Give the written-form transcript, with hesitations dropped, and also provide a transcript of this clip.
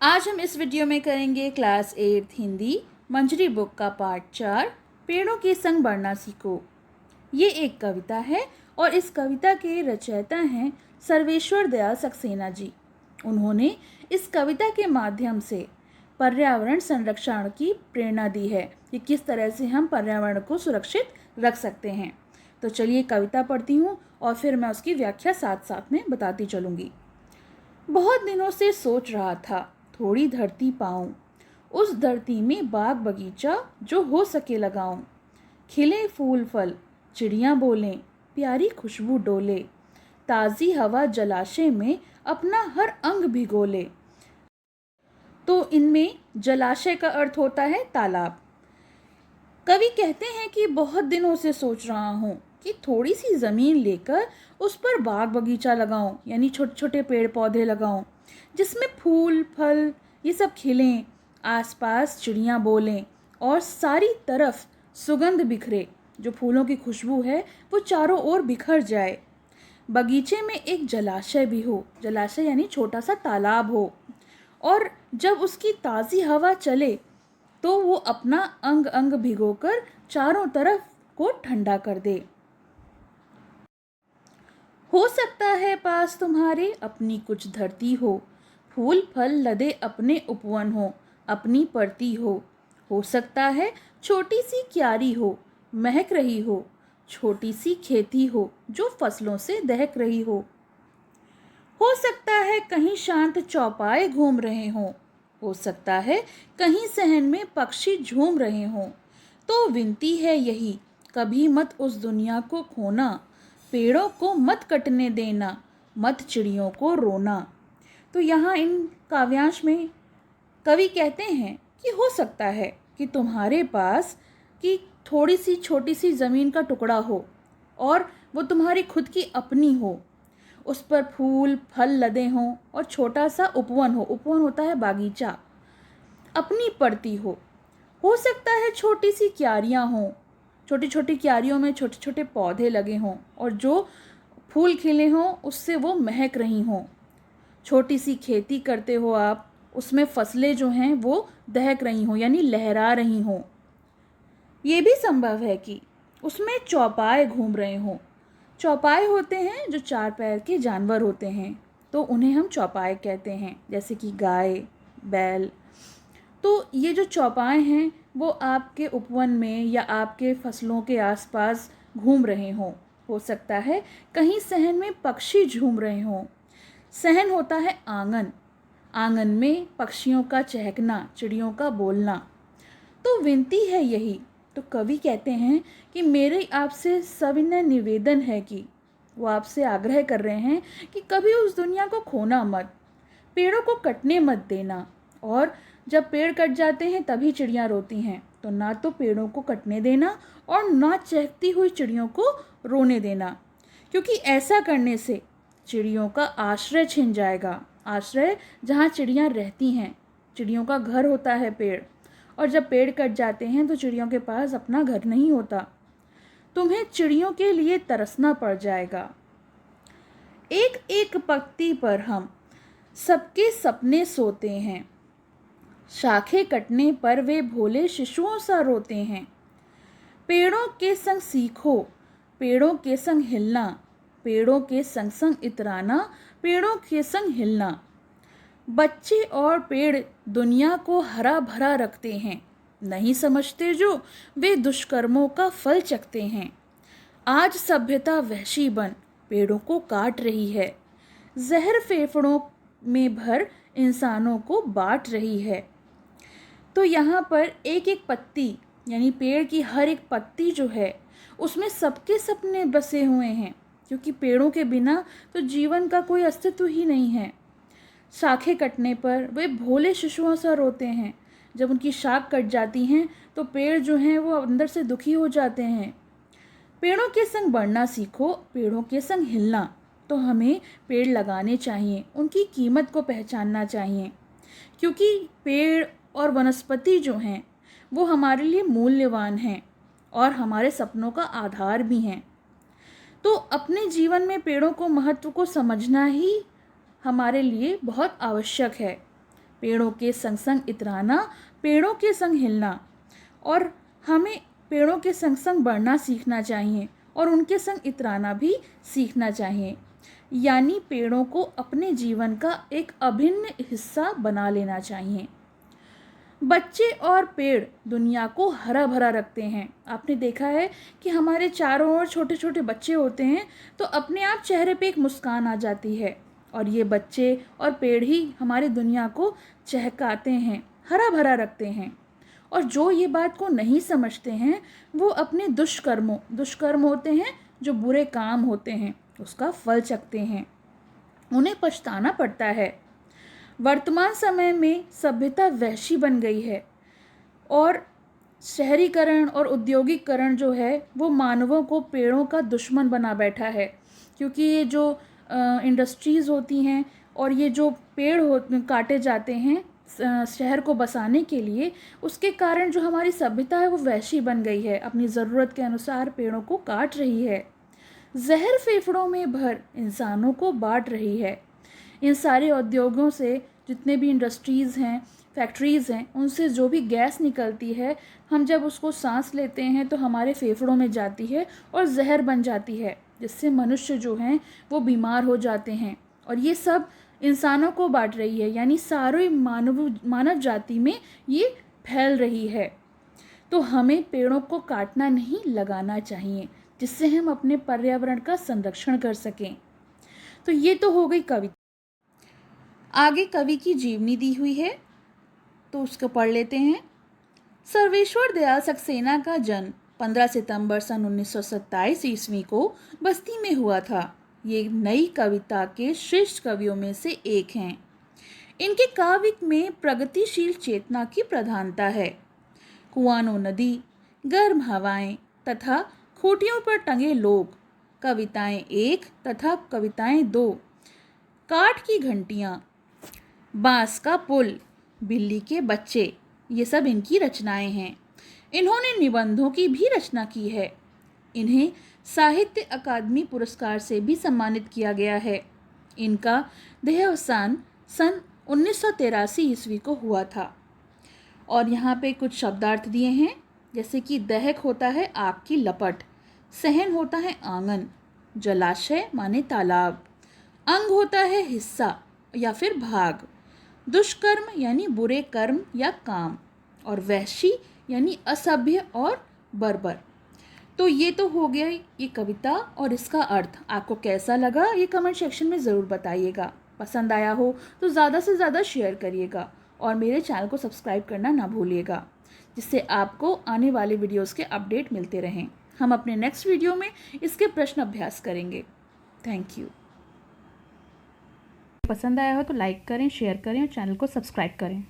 आज हम इस वीडियो में करेंगे क्लास 8 हिंदी मंजरी बुक का पार्ट 4 पेड़ों के संग बढ़ना सीखो। ये एक कविता है और इस कविता के रचयिता हैं सर्वेश्वर दयाल सक्सेना जी। उन्होंने इस कविता के माध्यम से पर्यावरण संरक्षण की प्रेरणा दी है कि किस तरह से हम पर्यावरण को सुरक्षित रख सकते हैं। तो चलिए कविता पढ़ती हूँ और फिर मैं उसकी व्याख्या साथ साथ में बताती चलूँगी। बहुत दिनों से सोच रहा था थोड़ी धरती पाऊं, उस धरती में बाग बगीचा जो हो सके लगाऊं। खिले फूल फल, चिड़ियां बोलें, प्यारी खुशबू डोले, ताज़ी हवा जलाशय में अपना हर अंग भिगोले। तो इनमें जलाशय का अर्थ होता है तालाब। कवि कहते हैं कि बहुत दिनों से सोच रहा हूँ कि थोड़ी सी ज़मीन लेकर उस पर बाग बगीचा लगाऊं, यानी छोटे छोटे पेड़ पौधे लगाऊं जिसमें फूल फल ये सब खिलें, आसपास चिड़ियाँ बोलें और सारी तरफ सुगंध बिखरे। जो फूलों की खुशबू है वो चारों ओर बिखर जाए। बगीचे में एक जलाशय भी हो, जलाशय यानी छोटा सा तालाब हो, और जब उसकी ताज़ी हवा चले तो वो अपना अंग अंग भिगोकर चारों तरफ को ठंडा कर दे। हो सकता है पास तुम्हारे अपनी कुछ धरती हो, फूल फल लदे अपने उपवन हो, अपनी परती हो सकता है छोटी सी क्यारी हो, महक रही छोटी सी खेती हो जो फसलों से दहक रही हो सकता है कहीं शांत चौपाए घूम रहे हों, हो सकता है कहीं सहन में पक्षी झूम रहे हों। तो विनती है यही, कभी मत उस दुनिया को खोना, पेड़ों को मत कटने देना, मत चिड़ियों को रोना। तो यहाँ इन काव्यांश में कवि कहते हैं कि हो सकता है कि तुम्हारे पास कि थोड़ी सी छोटी सी ज़मीन का टुकड़ा हो और वो तुम्हारी खुद की अपनी हो, उस पर फूल फल लदे हों और छोटा सा उपवन हो, उपवन होता है बागीचा, अपनी पड़ती हो सकता है छोटी सी क्यारियाँ हों, छोटी छोटी क्यारियों में छोटे छोटे पौधे लगे हों और जो फूल खिले हों उससे वो महक रही हों। छोटी सी खेती करते हो आप, उसमें फसलें जो हैं वो दहक रही हों यानी लहरा रही हों। ये भी संभव है कि उसमें चौपाए घूम रहे हों। चौपाए होते हैं जो चार पैर के जानवर होते हैं, तो उन्हें हम चौपाए कहते हैं, जैसे कि गाय, बैल। तो ये जो चौपाए हैं वो आपके उपवन में या आपके फसलों के आसपास घूम रहे हों। हो सकता है कहीं सहन में पक्षी झूम रहे हों। सहन होता है आंगन, आंगन में पक्षियों का चहकना, चिड़ियों का बोलना। तो विनती है यही, तो कवि कहते हैं कि मेरे आपसे सविनय निवेदन है कि वो आपसे आग्रह कर रहे हैं कि कभी उस दुनिया को खोना मत, पेड़ों को कटने मत देना। और जब पेड़ कट जाते हैं तभी चिड़ियाँ रोती हैं, तो ना तो पेड़ों को कटने देना और ना चहकती हुई चिड़ियों को रोने देना, क्योंकि ऐसा करने से चिड़ियों का आश्रय छिन जाएगा। आश्रय जहाँ चिड़ियाँ रहती हैं, चिड़ियों का घर होता है पेड़, और जब पेड़ कट जाते हैं तो चिड़ियों के पास अपना घर नहीं होता। तुम्हें चिड़ियों के लिए तरसना पड़ जाएगा। एक एक पत्ती पर हम सबके सपने सोते हैं, शाखें कटने पर वे भोले शिशुओं सा रोते हैं। पेड़ों के संग सीखो, पेड़ों के संग हिलना, पेड़ों के संग संग इतराना, पेड़ों के संग हिलना। बच्चे और पेड़ दुनिया को हरा भरा रखते हैं, नहीं समझते जो वे दुष्कर्मों का फल चखते हैं। आज सभ्यता वहशी बन पेड़ों को काट रही है, जहर फेफड़ों में भर इंसानों को बांट रही है। तो यहाँ पर एक एक पत्ती यानी पेड़ की हर एक पत्ती जो है उसमें सबके सपने बसे हुए हैं, क्योंकि पेड़ों के बिना तो जीवन का कोई अस्तित्व ही नहीं है। शाखें कटने पर वे भोले शिशुओं सा रोते हैं। जब उनकी शाख कट जाती हैं तो पेड़ जो हैं वो अंदर से दुखी हो जाते हैं। पेड़ों के संग बढ़ना सीखो, पेड़ों के संग हिलना। तो हमें पेड़ लगाने चाहिए, उनकी कीमत को पहचानना चाहिए, क्योंकि पेड़ और वनस्पति जो हैं वो हमारे लिए मूल्यवान हैं और हमारे सपनों का आधार भी हैं। तो अपने जीवन में पेड़ों को महत्व को समझना ही हमारे लिए बहुत आवश्यक है। पेड़ों के संग संग इतराना, पेड़ों के संग हिलना, और हमें पेड़ों के संग संग बढ़ना सीखना चाहिए और उनके संग इतराना भी सीखना चाहिए। यानी पेड़ों को अपने जीवन का एक अभिन्न हिस्सा बना लेना चाहिए। बच्चे और पेड़ दुनिया को हरा भरा रखते हैं। आपने देखा है कि हमारे चारों ओर छोटे छोटे बच्चे होते हैं तो अपने आप चेहरे पे एक मुस्कान आ जाती है, और ये बच्चे और पेड़ ही हमारी दुनिया को चहकाते हैं, हरा भरा रखते हैं। और जो ये बात को नहीं समझते हैं वो अपने दुष्कर्म होते हैं, जो बुरे काम होते हैं, उसका फल चखते हैं, उन्हें पछताना पड़ता है। वर्तमान समय में सभ्यता वैशी बन गई है और शहरीकरण और औद्योगिकरण जो है वो मानवों को पेड़ों का दुश्मन बना बैठा है। क्योंकि ये जो इंडस्ट्रीज़ होती हैं और ये जो पेड़ काटे जाते हैं शहर को बसाने के लिए, उसके कारण जो हमारी सभ्यता है वो वैशी बन गई है, अपनी ज़रूरत के अनुसार पेड़ों को काट रही है, जहर फेफड़ों में भर इंसानों को बांट रही है। इन सारे उद्योगों से, जितने भी इंडस्ट्रीज़ हैं, फैक्ट्रीज़ हैं, उनसे जो भी गैस निकलती है, हम जब उसको सांस लेते हैं तो हमारे फेफड़ों में जाती है और जहर बन जाती है, जिससे मनुष्य जो हैं वो बीमार हो जाते हैं। और ये सब इंसानों को बांट रही है, यानी सारे मानव जाति में ये फैल रही है। तो हमें पेड़ों को काटना नहीं, लगाना चाहिए, जिससे हम अपने पर्यावरण का संरक्षण कर सकें। तो ये तो हो गई कविता। आगे कवि की जीवनी दी हुई है तो उसको पढ़ लेते हैं। सर्वेश्वर दयाल सक्सेना का जन्म 15 सितंबर सन 1927 ईस्वी को बस्ती में हुआ था। ये नई कविता के श्रेष्ठ कवियों में से एक हैं। इनके काव्य में प्रगतिशील चेतना की प्रधानता है। कुआनो नदी, गर्म हवाएं तथा खूंटियों पर टंगे लोग, कविताएं 1 तथा कविताएं 2, काठ की घंटियां, बांस का पुल, बिल्ली के बच्चे, ये सब इनकी रचनाएं हैं। इन्होंने निबंधों की भी रचना की है। इन्हें साहित्य अकादमी पुरस्कार से भी सम्मानित किया गया है। इनका देहावसान सन 1983 ईस्वी को हुआ था। और यहाँ पे कुछ शब्दार्थ दिए हैं, जैसे कि दहक होता है आग की लपट, सहन होता है आंगन, जलाशय माने तालाब, अंग होता है हिस्सा या फिर भाग, दुष्कर्म यानी बुरे कर्म या काम, और वैशी यानी असभ्य और बर्बर। तो ये तो हो गया ये कविता और इसका अर्थ। आपको कैसा लगा ये कमेंट सेक्शन में ज़रूर बताइएगा। पसंद आया हो तो ज़्यादा से ज़्यादा शेयर करिएगा और मेरे चैनल को सब्सक्राइब करना ना भूलिएगा, जिससे आपको आने वाले वीडियोस के अपडेट मिलते रहें। हम अपने नेक्स्ट वीडियो में इसके प्रश्न अभ्यास करेंगे। Thank you. पसंद आया हो तो लाइक करें, शेयर करें और चैनल को सब्सक्राइब करें।